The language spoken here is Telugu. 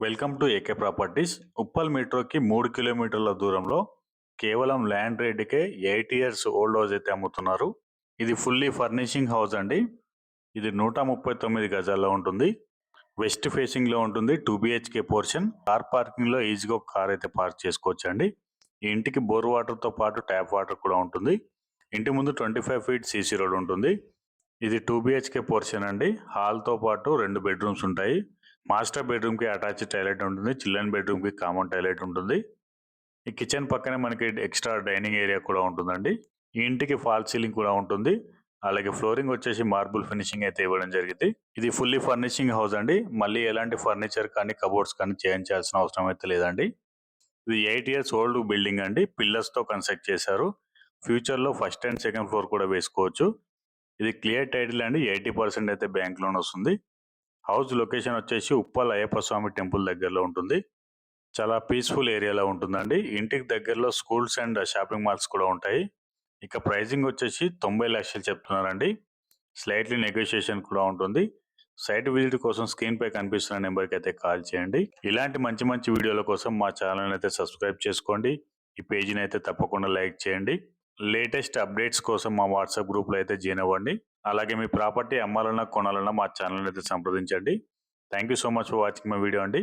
Welcome to AK properties. Uppal మెట్రోకి 3 కిలోమీటర్ల దూరంలో కేవలం ల్యాండ్ రేట్కే 8 ఇయర్స్ ఓల్డ్ హౌస్ అయితే అమ్ముతున్నారు. ఇది ఫుల్లీ ఫర్నిషింగ్ హౌస్ అండి. ఇది 139 గజాల్లో ఉంటుంది. వెస్ట్ ఫేసింగ్ లో ఉంటుంది. 2 బిహెచ్కే పోర్షన్. కార్ పార్కింగ్ లో ఈజీగా ఒక కార్ అయితే పార్క్ చేసుకోవచ్చు అండి. ఈ ఇంటికి బోర్ వాటర్ తో పాటు ట్యాప్ వాటర్ కూడా ఉంటుంది. ఇంటి ముందు 25 ఫీట్ సీసీ రోడ్ ఉంటుంది. ఇది 2 బిహెచ్కే పోర్షన్ అండి. హాల్ తో పాటు 2 బెడ్రూమ్స్ ఉంటాయి. మాస్టర్ బెడ్రూమ్ కి అటాచ్డ్ టాయిలెట్ ఉంటుంది. చిల్డ్రన్ బెడ్రూమ్ కి కామన్ టాయిలెట్ ఉంటుంది. ఈ కిచెన్ పక్కనే మనకి ఎక్స్ట్రా డైనింగ్ ఏరియా కూడా ఉంటుందండి. ఈ ఇంటికి ఫాల్ సీలింగ్ కూడా ఉంటుంది. అలాగే ఫ్లోరింగ్ వచ్చేసి మార్బుల్ ఫినిషింగ్ అయితే ఇవ్వడం జరిగింది. ఇది ఫుల్లీ ఫర్నిషింగ్ హౌస్ అండి. మళ్ళీ ఎలాంటి ఫర్నిచర్ కానీ కబోర్డ్స్ కానీ చేయించాల్సిన అవసరం అయితే లేదండి. ఇది 8 ఇయర్స్ ఓల్డ్ బిల్డింగ్ అండి. పిల్లర్స్ తో కన్స్ట్రక్ట్ చేశారు. ఫ్యూచర్ లో ఫస్ట్ అండ్ సెకండ్ ఫ్లోర్ కూడా వేసుకోవచ్చు. ఇది క్లియర్ టైటిల్ అండి. 80% అయితే బ్యాంక్ లోన్ వస్తుంది. హౌస్ లొకేషన్ వచ్చేసి ఉప్పల్ అయ్యప్ప స్వామి టెంపుల్ దగ్గరలో ఉంటుంది. చాలా పీస్ఫుల్ ఏరియాలో ఉంటుందండి. ఇంటికి దగ్గరలో స్కూల్స్ అండ్ షాపింగ్ మాల్స్ కూడా ఉంటాయి. ఇక ప్రైజింగ్ వచ్చేసి 90 లక్షలు చెప్తున్నారండి. స్లైట్లీ నెగోషియేషన్ కూడా ఉంటుంది. సైట్ విజిట్ కోసం స్క్రీన్ పై కనిపిస్తున్న నెంబర్కి అయితే కాల్ చేయండి. ఇలాంటి మంచి మంచి వీడియోల కోసం మా ఛానల్ అయితే సబ్స్క్రైబ్ చేసుకోండి. ఈ పేజీని అయితే తప్పకుండా లైక్ చేయండి. లేటెస్ట్ అప్డేట్స్ కోసం మా వాట్సాప్ గ్రూప్లో అయితే జాయిన్ అవ్వండి. అలాగే మీ ప్రాపర్టీ అమ్మాలన్నా కొనాలన్నా మా ఛానల్ అయితే సంప్రదించండి. Thank you so much for watching my video అండి.